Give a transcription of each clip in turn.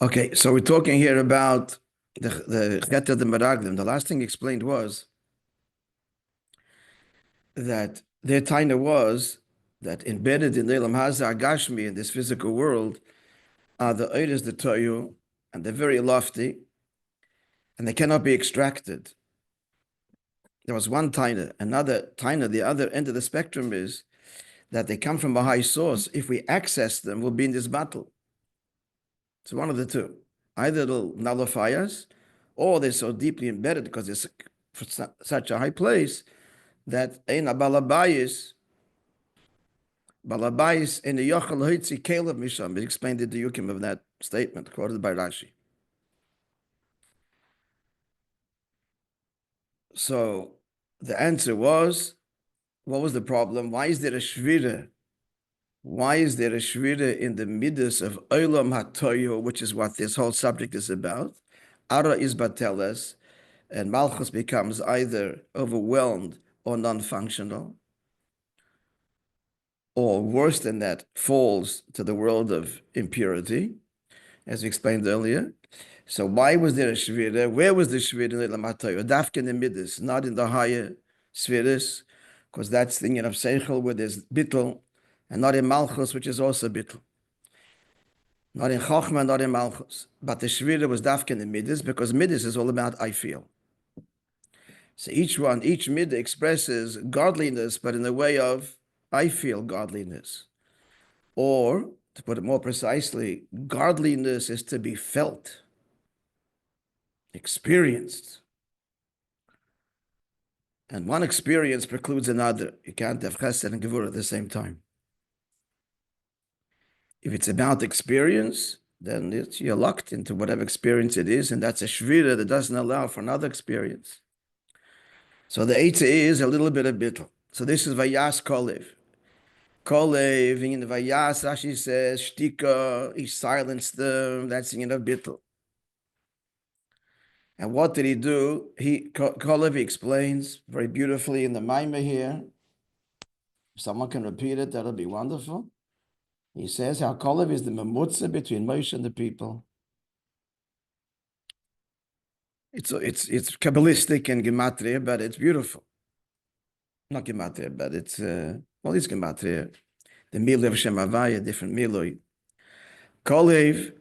Okay, so we're talking here about the chet of the Hameraglim. The last thing explained was that their taina was that embedded in Leilam Haza Agashmi, in this physical world, are the Eidos the Toyu, and they're very lofty, and they cannot be extracted. There was one taina. Another taina, the other end of the spectrum is that they come from a high source. If we access them, we'll be in this battle. It's one of the two. Either it'll nullify us, or they're so deeply embedded because it's for such a high place that ein balabayis in the yochel hoitzi kelev misham. It explained the yukim of that statement quoted by Rashi. So the answer was, what was the problem? Why is there a shvira? Why is there a shvira in the midas of olam hatoyo, which is what this whole subject is about? Ara is bateles, and Malchus becomes either overwhelmed or non-functional, or worse than that, falls to the world of impurity, as we explained earlier. So why was there a shvira? Where was the shvira in the Lamatoyo? Dafka in the midas, not in the higher spheres, because that's the Inyan of Seichel, where there's bittul, and not in Malchus, which is also bittul. Not in Chochmah, not in Malchus. But the shvira was dafka in the midas, because midas is all about I feel. So each midah expresses godliness, but in the way of I feel godliness. Or, to put it more precisely, godliness is to be felt, experienced. And one experience precludes another. You can't have chesed and gevurah at the same time. If it's about experience, then you're locked into whatever experience it is, and that's a shvira that doesn't allow for another experience. So the Eitzah is a little bit of bittul. So this is Vayas Kolev. Kolev, in Vayas, Rashi says, Shtika, he silenced them, that's in of bittul. And what did he do? Kolev explains very beautifully in the Maimah here. If someone can repeat it, that'll be wonderful. He says how Kolev is the memutza between Moishe and the people. It's Kabbalistic and Gematria, but it's beautiful. Not Gematria, but it's Gematria. The Miloi of Shem Havaya, different Miloi. Kolev,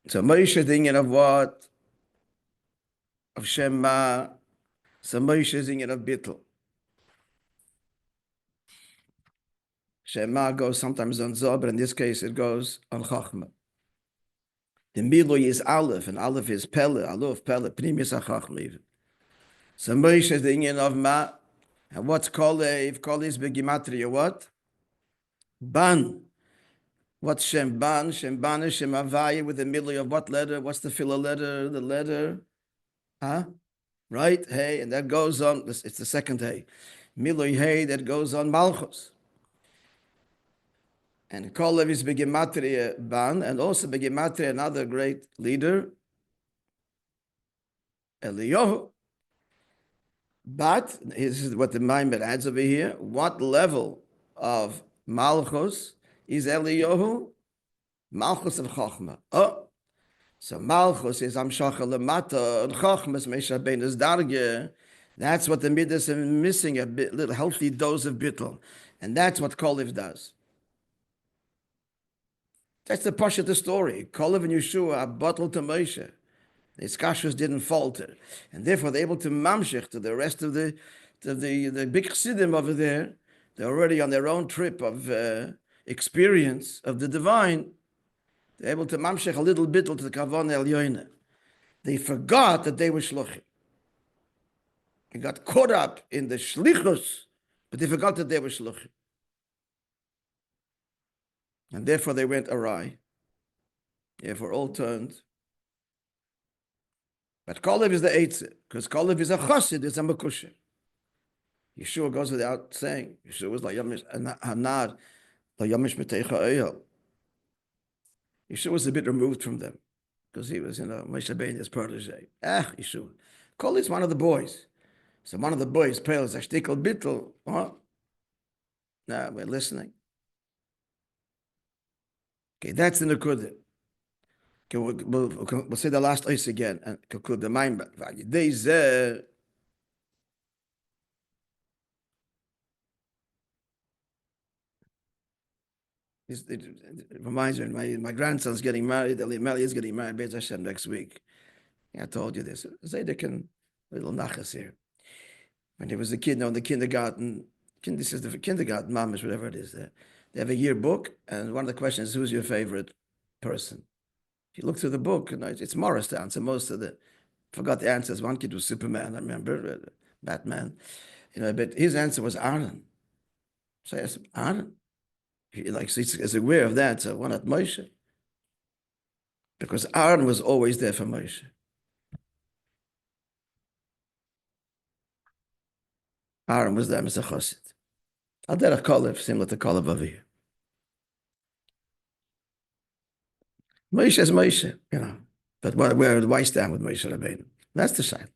so Moishe thinking of what? Of Shema. So Moishe thinking of Bittul. Shema goes sometimes on Zoh, but in this case it goes on Chochmah. The Miloi is Aleph, and Aleph is Pele, Aleph, Pele, Primis HaChochmah even. So Moishe is the Inyan of Ma, and what's Kolev? Kolev is Begimatria, what? Ban. What's Shem Ban? Shem Ban is Shem Havaya with the Miloi of what letter? What's the filler letter? The letter? Right? Hey, and that goes on, it's the second hey. Miloi hey, that goes on Malchus. And Kolev is Begimatria Ban, and also Begimatria, another great leader, Eliyahu. But this is what the Maimon adds over here. What level of Malchus is Eliyahu? Malchus of Chochmah. Oh, so Malchus is Amshachah Lamata, and Chochmah is Meisha Bein's Darge. That's what the Midas are missing, a little healthy dose of bittul. And that's what Kolev does. That's the Pasha the story. Kolev and Yeshua are bottled to Moishe. The Iskashus didn't falter. And therefore they're able to mamshech to the rest of the big chassidim over there. They're already on their own trip of experience of the divine. They're able to mamshech a little bit to the Kavon El Yoina. They forgot that they were shluchim. They got caught up in the shlichus, but they forgot that they were shluchim. And therefore they went awry. Therefore all turned. But Kolev is the Eitzah, because Kolev is a chassid, it's a makusher. Yeshua goes without saying. Yeshua was like Hanar, like Yamish Meteicha Eyal. Yeshua was a bit removed from them, because he was, Moshe Rabbeinu's protege. Yeshua. Kolev is one of the boys. So one of the boys, Pale, is Ashtikal Bittel. What? Now we're listening. Okay, that's the Nekudah. We'll say the last ice again and conclude the mind. It reminds me, my grandson's getting married. Eli is getting married, Be'ez Hashem, next week. Yeah, I told you this. Zaydekin, little nachas here. When he was a kid, in the kindergarten, this is the kindergarten, mamish, whatever it is. They have a yearbook, and one of the questions is, who's your favorite person? If you look through the book, it's Morris to answer most of the, forgot the answers. One kid was Superman, I remember, Batman. But his answer was Aaron. So I asked him, Aaron? He's aware of that, so why not Moishe? Because Aaron was always there for Moishe. Aaron was there, Mr. Chosid. Al derech kolev, similar to kolev over here. Moishe is Moishe, But where do I stand with Moishe Rabbeinu? That's the sign.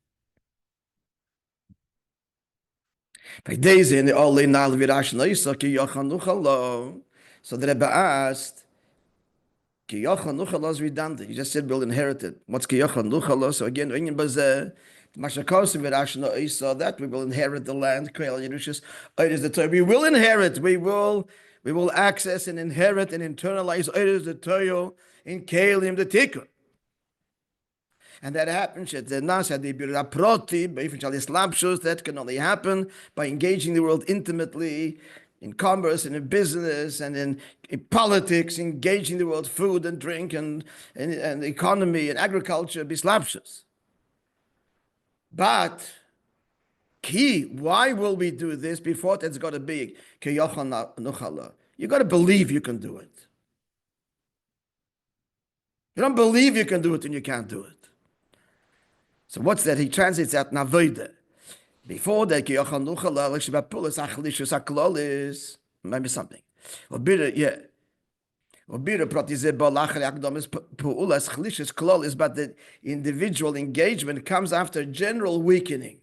By days in the only nal v'rash noisa ki yochanu chalo. So the Rebbe asked, ki yochanu chalo is redundant. You just said we'll inherit it. What's ki yochanu chalo? So again, Inyan bazeh, mashakos v'rash noisa, that we will inherit the land. Kreil Yerushas. It is the Torah. We will inherit. We will access and inherit and internalize. It is the Torah in Kelim the Tikkun. And that happens, that can only happen by engaging the world intimately in commerce and in business and in politics, engaging the world, food and drink and economy and agriculture, bislapshus. But why will we do this? Before that's got to be you got to believe you can do it. You don't believe you can do it and you can't do it. So what's that? He translates that navoida. Before that, maybe something. But the individual engagement comes after general weakening.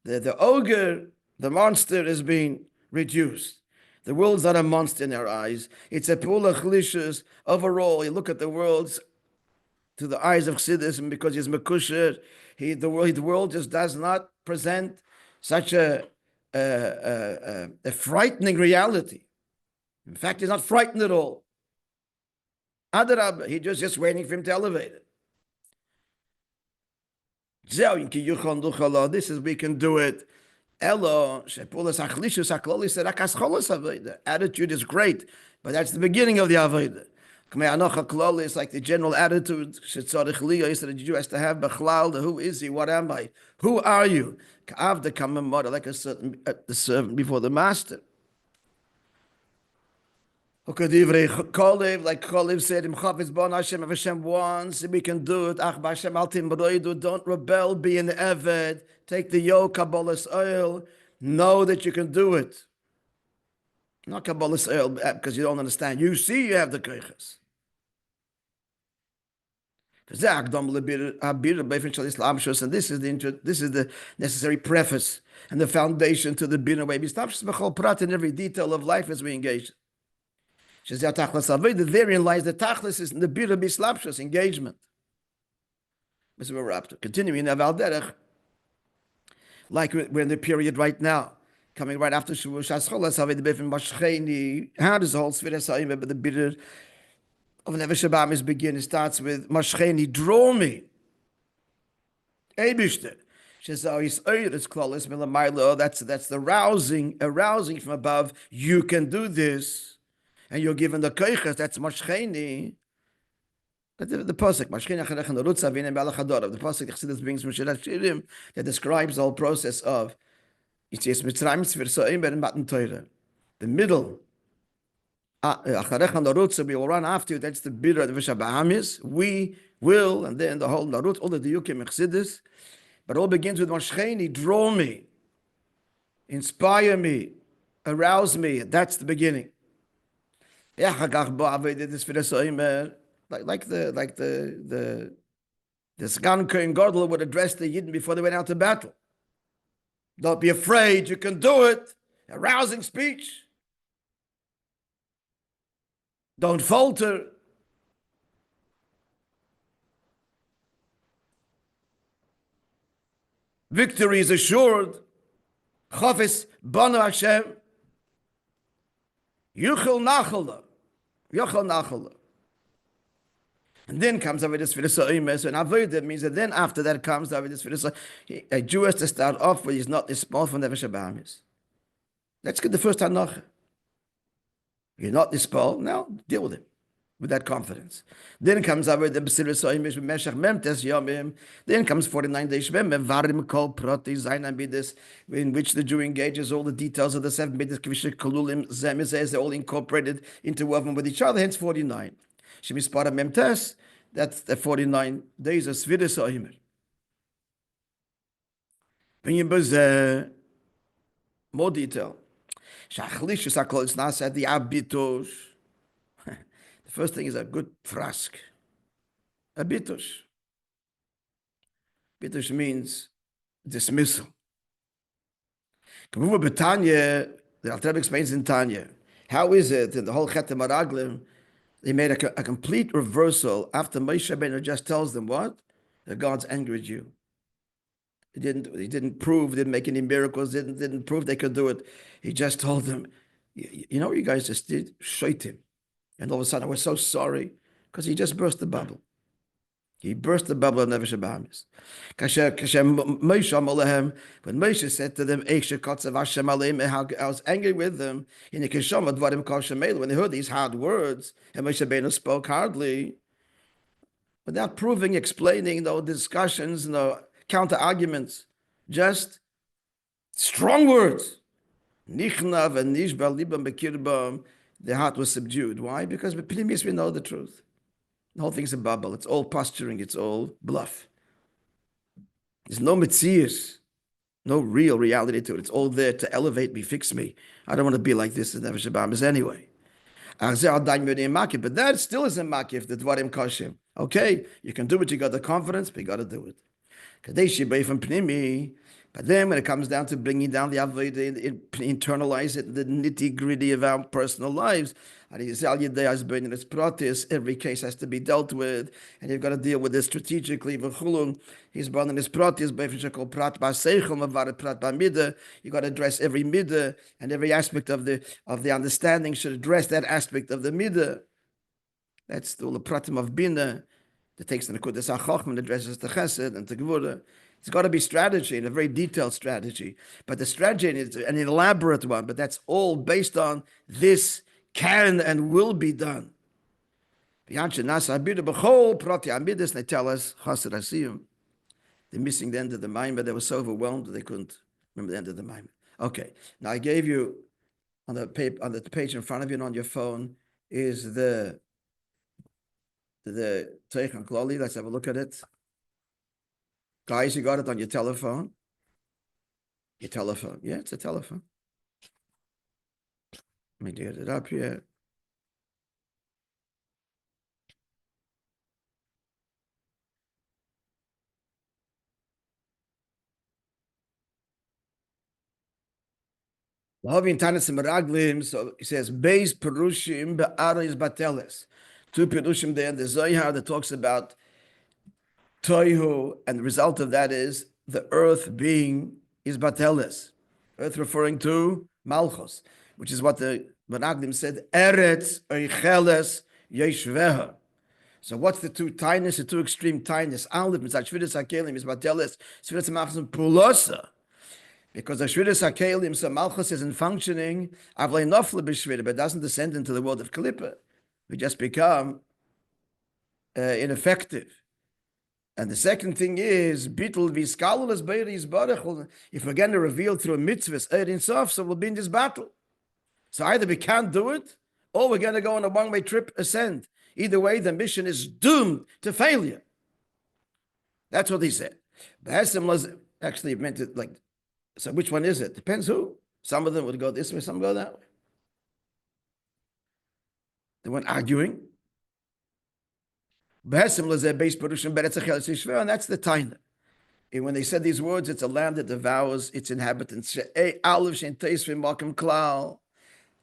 The ogre, the monster is being reduced. The world's not a monster in our eyes. It's a pula chlishus. Overall, you look at the world through the eyes of Chassidism because he's mekusher. The world just does not present such a frightening reality. In fact, he's not frightened at all. Adarabah, he's just waiting for him to elevate it. This is, we can do it. The attitude is great, but that's the beginning of the avodah. It's like the general attitude that the Jew has to have. Who is he? What am I? Who are you? Like the servant before the master. Like Cholev said, if Hashem wants, we can do it. Don't rebel, be an eved. Take the yoke, Kabbalah's oil. Know that you can do it. Not Kabbalah's oil because you don't understand. You see you have the koiches. And this is the necessary preface and the foundation to the Bina way. In every detail of life as we engage. Therein lies the tachlis is the Bina bislapshus engagement. This is where we're up to. Continuing Aval Derech, like we're in the period right now, coming right after Shavuos Cholas, how does the whole Sfira Sa'im, but the Bina of Nefesh Abamis begin? It starts with Mashcheni, draw me. Eibishter. That's the arousing from above. You can do this, and you're given the koiches. That's Mashcheni. The pasuk Mashcheni acharech norutza v'inem b'alachador. The pasuk Chassidus brings Moshe Shirim that describes the whole process of Yitzias Mitzrayim Sfir Sa'im and Matan Torah. The middle. We will run after you. That's the biddur of the Vishabahamis. We will, and then the whole Narut, all the Diyukim Chassidus. But all begins with Mashcheni, draw me, inspire me, arouse me. That's the beginning. Like the Sgan Kohen Gadol would address the Yidden before they went out to battle. Don't be afraid, you can do it. Arousing speech. Don't falter. Victory is assured. Chafis banu Hashem. Yuchel nachala. Yuchel nachala. And then comes Avedis Fidisa Imes, and Avodah means that then after that comes Avedis Fidisa. A Jew has to start off where he's not disposed from Nefesh Abahamis. Let's get the first Hanocha. You're not disposed, now deal with it with that confidence. Then comes Avedis Fidisa Imes with Meshach Memtes Yomim. Then comes 49 days Varim Kol Proti Zayin Amidis, in which the Jew engages all the details of the 7 Midas Kvisha Kolulim Zemizes. They're all incorporated, interwoven with each other. Hence 49. Shemispara Memtes. That's the 49 days of Svidus Ohimer. More detail. The first thing is a good frask. A bitush. Bitush means dismissal. The Alter Rebbe explains in Tanya, how is it in the whole Hameraglim they made a complete reversal after Moishe Rabbeinu just tells them what? That God's angry at you. He didn't prove, didn't make any miracles, didn't prove they could do it. He just told them, you know what you guys just did? Shait him. And all of a sudden, we're so sorry because he just burst the bubble. He burst the bubble of Nefesh Abahamis. When Moishe said to them, I was angry with them. When they heard these hard words, and Moshe Rabbeinu spoke hardly, without proving, explaining, no discussions, no counter arguments, just strong words. The heart was subdued. Why? Because with Pnimis we know the truth. The whole thing's a bubble. It's all posturing. It's all bluff. There's no metzius, no real reality to it. It's all there to elevate me, fix me. I don't want to be like this in Nefesh Abahamis anyway. But that still isn't makif, the dvarim koshim. Okay, you can do it. You got the confidence, but you got to do it. But then when it comes down to bringing down the avodah, internalize it, the nitty-gritty of our personal lives, every case has to be dealt with, and you've got to deal with it strategically. He's born in his pratis, you've got to address every midah, and every aspect of the understanding should address that aspect of the midah. That's still the pratim of bina that takes the nekudas hachachma and addresses the chesed and the gevura. It's got to be strategy, and a very detailed strategy. But the strategy is an elaborate one, but that's all based on this can and will be done. They tell us, they're missing the end of the mind, but they were so overwhelmed that they couldn't remember the end of the mind. Okay, now I gave you on the page in front of you and on your phone is the Teichon Klali. Let's have a look at it. Guys, you got it on your telephone? Your telephone. Yeah, it's a telephone. Let me get it up here. Lahavin Taanas Hameraglim, so he says, Beis Perushim Be'aris Bateles. 2 Perushim there in the Zohar that talks about Toihu, and the result of that is the earth being is Bateles. Earth referring to Malchus, which is what the Hameraglim said, Eretz Eicheles Yeshveha. So what's the two tightness, the two extreme tightness? Aleph, Mitzat Shvidas HaKelim is Bateles, Shvidas HaMalchus Pulosa. Because the Shvidas HaKelim, so Malchus isn't functioning, Avlei Nofle B'Shvidah, but doesn't descend into the world of Klippa. We just become ineffective. And the second thing is, Bittul V'Skalul Be'eris Barach. If we're going to reveal through a mitzvah, Ein Sof, so we'll be in this battle. So either we can't do it, or we're going to go on a one-way trip ascend. Either way, the mission is doomed to failure. That's what he said. Actually meant it like, so which one is it? Depends who. Some of them would go this way, some go that way. They weren't arguing. And that's the Taina. And when they said these words, it's a land that devours its inhabitants.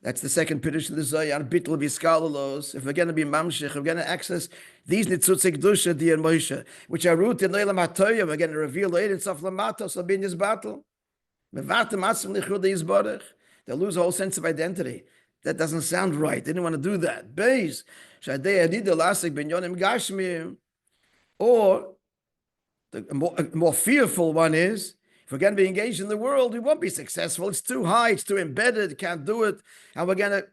That's the second Piddush of the Zohar, Bittul B'Skalalos. If we're going to be Mamshech, if we're going to access these Nitzutzik Dusha, Di and Moishe, which are rooted in Leilam HaToyah, we're going to reveal later in Sof Lamatos, will be in this battle. They'll lose a whole sense of identity. That doesn't sound right. They didn't want to do that. Beis, or the more fearful one is, if we're going to be engaged in the world, we won't be successful. It's too high, it's too embedded, can't do it. And we're going to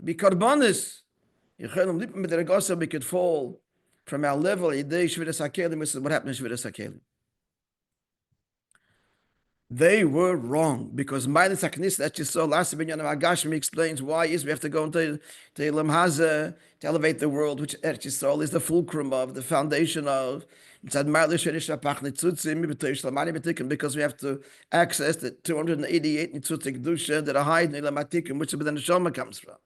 be korbanis. We could fall from our level. This is what happened in Shviras HaKelim. They were wrong because Milas Haknis that you saw last Binyan Agashmi explains why is we have to go into Elam Haza to elevate the world, which Eretz Yisrael is the fulcrum of, the foundation of. Because we have to access the 288 Nitzutzik Dusha that are hiding in Elam Hatikim, which the Neshama comes from.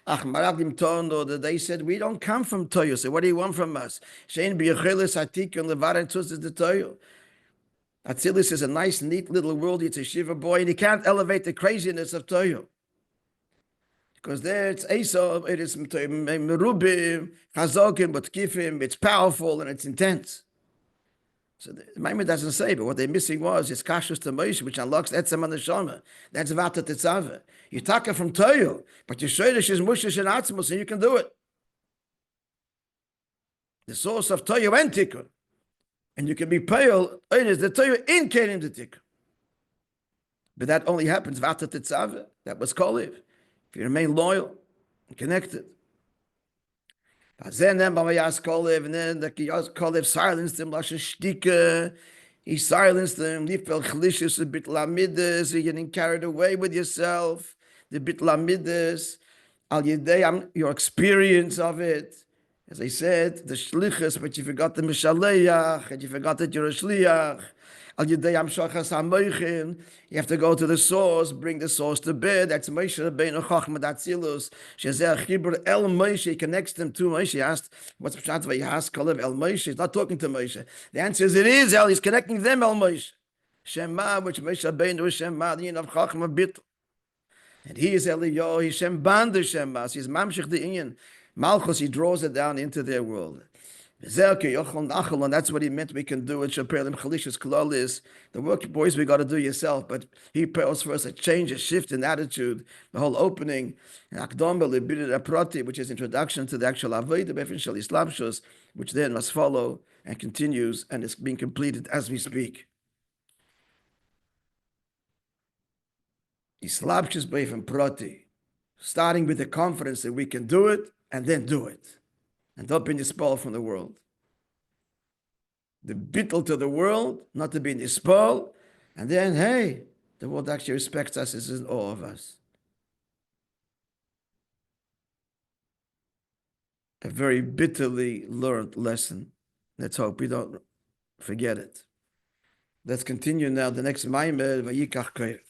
Hameraglim told they said, we don't come from Toyo. So what do you want from us? Shein b'yecheles hatikim levara tzutzis the Toyo. Atzilus is a nice, neat little world. It's a shiva boy, and he can't elevate the craziness of Toyo. Because there it's Esau, it is Merubim, Chazokim, but Kifim, it's powerful and it's intense. So the Maimon doesn't say, but what they're missing was it's Kashrus to Moishe, which unlocks Etzem and Neshama. That's Vata Tetzaveh. You taka from Toyo, but you Shoydish is Mushish and Atzmus, and you can do it. The source of Toyo and Tikkun. And you can be pale, is the Torah in Kenim the Tikkun. But that only happens Vata Tetzaveh. That was Kolev. If you remain loyal and connected. And then the Kolev silenced him, Lashon Shtika. He silenced them. Nifel Chalishus, the Bitla Midas. You're getting carried away with yourself. The Bitla Midas. Al Yedei, your experience of it. As I said, the shlichus, but you forgot the mishaleach, and you forgot that you're a shliach. Al yedei amshachas hamoichin. You have to go to the source, bring the source to bed. That's Moishe Rabbeinu Chachma Datzilus. Shezeh chibur el Moishe. He connects them to Moishe. He asked, what's the pshat vayihas kolev el Moishe? He's not talking to Moishe. The answer is, it is El. He's connecting them el Moishe. Shema, which Moishe Rabbeinu is Shema, the Inyan of Chachma Bittul. And he is Eliyahu. He's Shemban the Shema. He's Mamshech the Inyan. Malchus, he draws it down into their world. And that's what he meant we can do it. The work, boys, we got to do yourself. But he prepares for us a change, a shift in attitude, the whole opening, which is introduction to the actual Avodah, which then must follow and continues and is being completed as we speak. Starting with the confidence that we can do it, and then do it. And don't be dispersed from the world. The bittul to the world, not to be dispersed, and then, hey, the world actually respects us, is in awe of us. A very bitterly learned lesson. Let's hope we don't forget it. Let's continue now. The next Maimar, Vayikach Koyach.